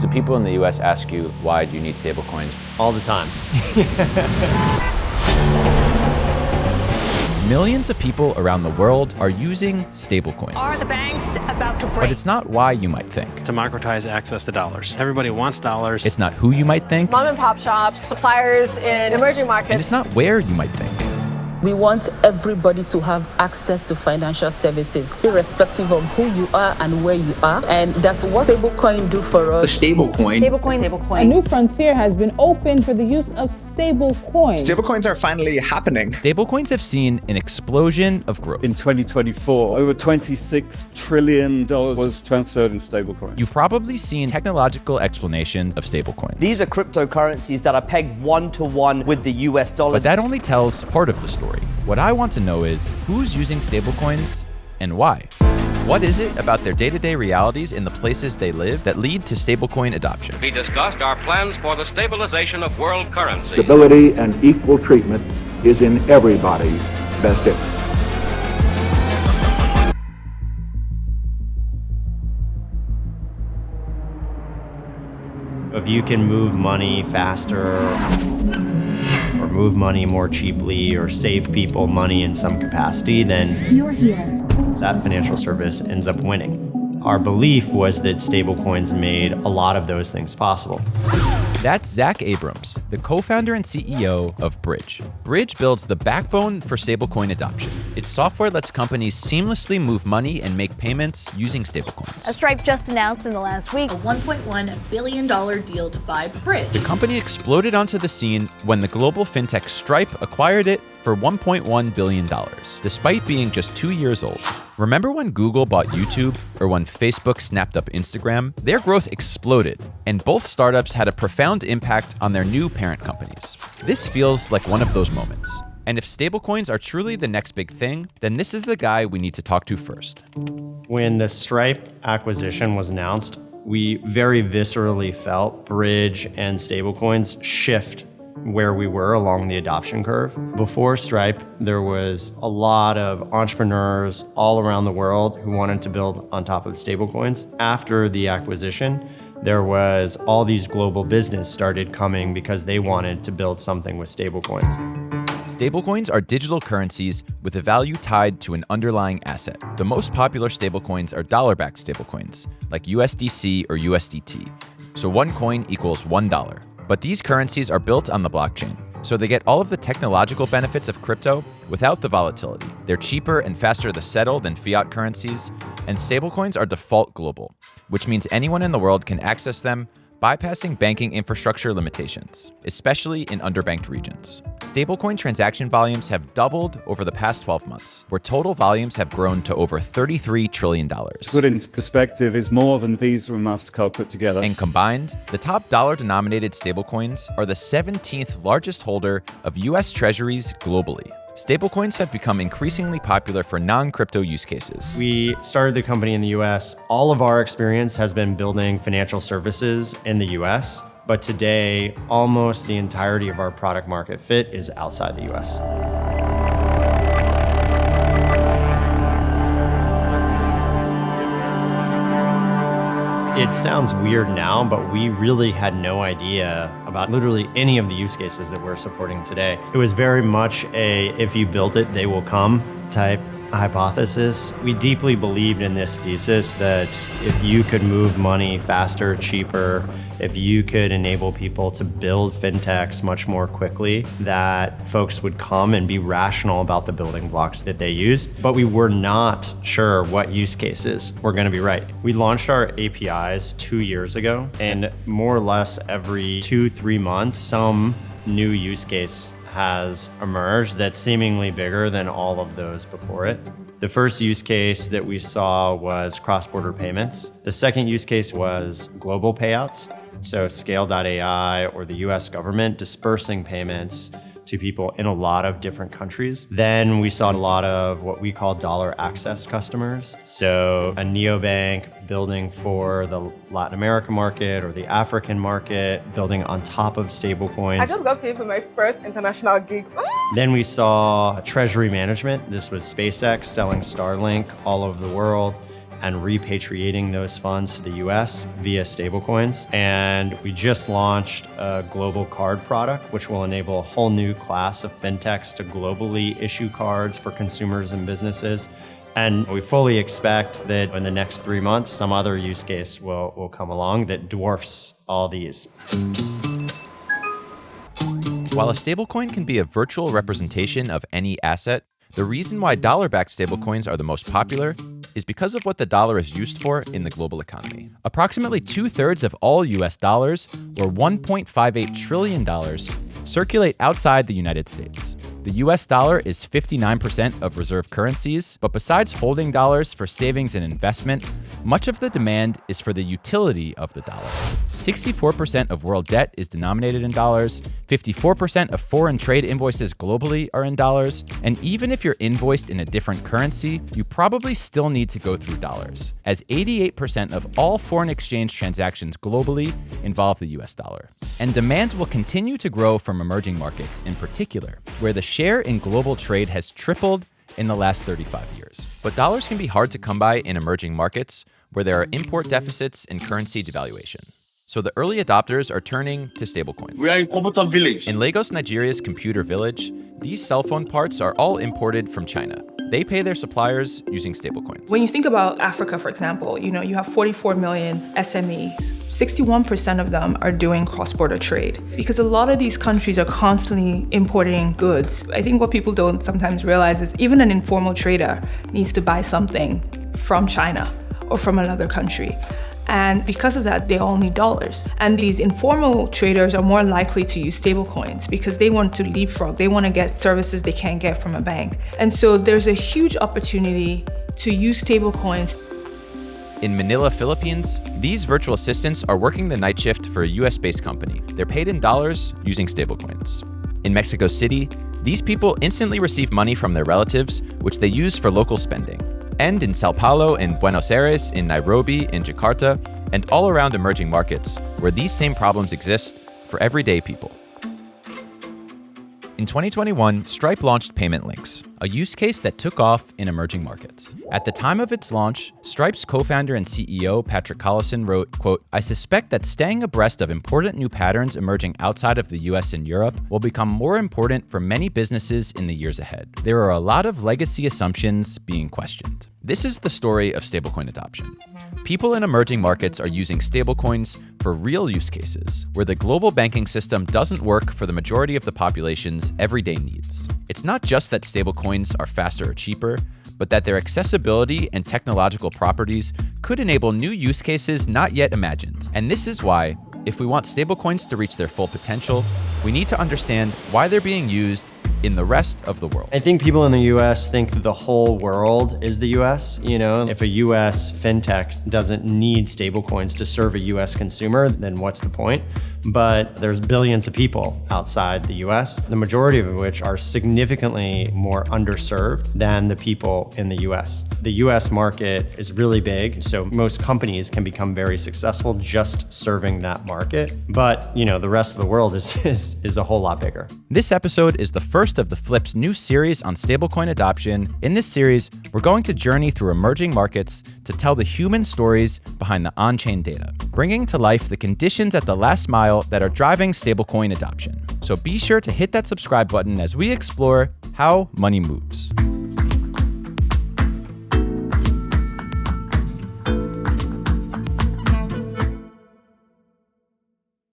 Do people in the US ask you, why do you need stablecoins? All the time. Millions of people around the world are using stablecoins. Are the banks about to break? But it's not why you might think. Democratize access to dollars. Everybody wants dollars. It's not who you might think. Mom and pop shops, suppliers in emerging markets. And it's not where you might think. We want everybody to have access to financial services, irrespective of who you are and where you are. And that's what stablecoin do for us. The stablecoin. A new frontier has been opened for the use of stablecoins. Stablecoins are finally happening. Stablecoins have seen an explosion of growth. In 2024, over $26 trillion was transferred in stablecoins. You've probably seen technological explanations of stablecoins. These are cryptocurrencies that are pegged one-to-one with the US dollar. But that only tells part of the story. What I want to know is who's using stablecoins and why? What is it about their day-to-day realities in the places they live that lead to stablecoin adoption? We discussed our plans for the stabilization of world currency. Stability and equal treatment is in everybody's best interest. If you can move money faster, or move money more cheaply, or save people money in some capacity, then You're here. that financial service ends up winning. Our belief was that stablecoins made a lot of those things possible. That's Zach Abrams, the co-founder and CEO of Bridge. Bridge builds the backbone for stablecoin adoption. Its software lets companies seamlessly move money and make payments using stablecoins. Stripe just announced in the last week a $1.1 billion deal to buy Bridge. The company exploded onto the scene when the global fintech Stripe acquired it for $1.1 billion, despite being just 2 years old. Remember when Google bought YouTube or when Facebook snapped up Instagram? Their growth exploded, and both startups had a profound impact on their new parent companies. This feels like one of those moments. And if stablecoins are truly the next big thing, then this is the guy we need to talk to first. When the Stripe acquisition was announced, we very viscerally felt Bridge and stablecoins shift where we were along the adoption curve. Before Stripe, there was a lot of entrepreneurs all around the world who wanted to build on top of stablecoins. After the acquisition, there was all these global business started coming because they wanted to build something with stablecoins. Stablecoins are digital currencies with a value tied to an underlying asset. The most popular stablecoins are dollar-backed stablecoins, like USDC or USDT. So one coin equals $1. But these currencies are built on the blockchain, so they get all of the technological benefits of crypto without the volatility. They're cheaper and faster to settle than fiat currencies, and stablecoins are default global, which means anyone in the world can access them, bypassing banking infrastructure limitations, especially in underbanked regions. Stablecoin transaction volumes have doubled over the past 12 months, where total volumes have grown to over $33 trillion. Put into perspective, is more than Visa and MasterCard put together. And combined, the top dollar-denominated stablecoins are the 17th largest holder of US treasuries globally. Stablecoins have become increasingly popular for non-crypto use cases. We started the company in the US. All of our experience has been building financial services in the US, but today, almost the entirety of our product market fit is outside the US. It sounds weird now, but we really had no idea about literally any of the use cases that we're supporting today. It was very much a if you build it, they will come type hypothesis. We deeply believed in this thesis that if you could move money faster, cheaper, if you could enable people to build fintechs much more quickly, that folks would come and be rational about the building blocks that they used. But we were not sure what use cases were going to be right. We launched our APIs 2 years ago, and more or less every 2-3 months, some new use case has emerged that's seemingly bigger than all of those before it. The first use case that we saw was cross-border payments. The second use case was global payouts. So Scale.ai or the US government dispersing payments to people in a lot of different countries. Then we saw a lot of what we call dollar access customers. So a neobank building for the Latin American market or the African market, building on top of stablecoins. I just got paid for my first international gig. Then we saw treasury management. This was SpaceX selling Starlink all over the world. and repatriating those funds to the US via stablecoins. And we just launched a global card product, which will enable a whole new class of fintechs to globally issue cards for consumers and businesses. And we fully expect that in the next 3 months, some other use case will come along that dwarfs all these. While a stablecoin can be a virtual representation of any asset, the reason why dollar-backed stablecoins are the most popular is because of what the dollar is used for in the global economy. Approximately 2/3 of all US dollars, or $1.58 trillion, circulate outside the United States. The US dollar is 59% of reserve currencies, but besides holding dollars for savings and investment, much of the demand is for the utility of the dollar. 64% of world debt is denominated in dollars, 54% of foreign trade invoices globally are in dollars, and even if you're invoiced in a different currency, you probably still need to go through dollars, as 88% of all foreign exchange transactions globally involve the US dollar. And demand will continue to grow from emerging markets in particular, where the share in global trade has tripled in the last 35 years. But dollars can be hard to come by in emerging markets where there are import deficits and currency devaluation. So the early adopters are turning to stablecoins. We are in Computer Village. In Lagos, Nigeria's Computer Village, these cell phone parts are all imported from China. They pay their suppliers using stablecoins. When you think about Africa, for example, you have 44 million SMEs. 61% of them are doing cross-border trade because a lot of these countries are constantly importing goods. I think what people don't sometimes realize is even an informal trader needs to buy something from China or from another country. And because of that, they all need dollars. And these informal traders are more likely to use stablecoins because they want to leapfrog. They want to get services they can't get from a bank. And so there's a huge opportunity to use stablecoins. In Manila, Philippines, these virtual assistants are working the night shift for a US-based company. They're paid in dollars using stablecoins. In Mexico City, these people instantly receive money from their relatives, which they use for local spending. And in Sao Paulo, in Buenos Aires, in Nairobi, in Jakarta, and all around emerging markets, where these same problems exist for everyday people. In 2021, Stripe launched Payment Links, a use case that took off in emerging markets. At the time of its launch, Stripe's co-founder and CEO, Patrick Collison, wrote, quote, "I suspect that staying abreast of important new patterns emerging outside of the US and Europe will become more important for many businesses in the years ahead. There are a lot of legacy assumptions being questioned." This is the story of stablecoin adoption. People in emerging markets are using stablecoins for real use cases, where the global banking system doesn't work for the majority of the population's everyday needs. It's not just that stablecoins are faster or cheaper, but that their accessibility and technological properties could enable new use cases not yet imagined. And this is why, if we want stablecoins to reach their full potential, we need to understand why they're being used in the rest of the world. I think people in the US think the whole world is the US. If a US fintech doesn't need stablecoins to serve a US consumer, then what's the point? But there's billions of people outside the US, the majority of which are significantly more underserved than the people in the US. The US market is really big, so most companies can become very successful just serving that market. But, the rest of the world is a whole lot bigger. This episode is the first of the Flip's new series on stablecoin adoption. In this series, we're going to journey through emerging markets to tell the human stories behind the on-chain data, bringing to life the conditions at the last mile that are driving stablecoin adoption. So be sure to hit that subscribe button as we explore how money moves.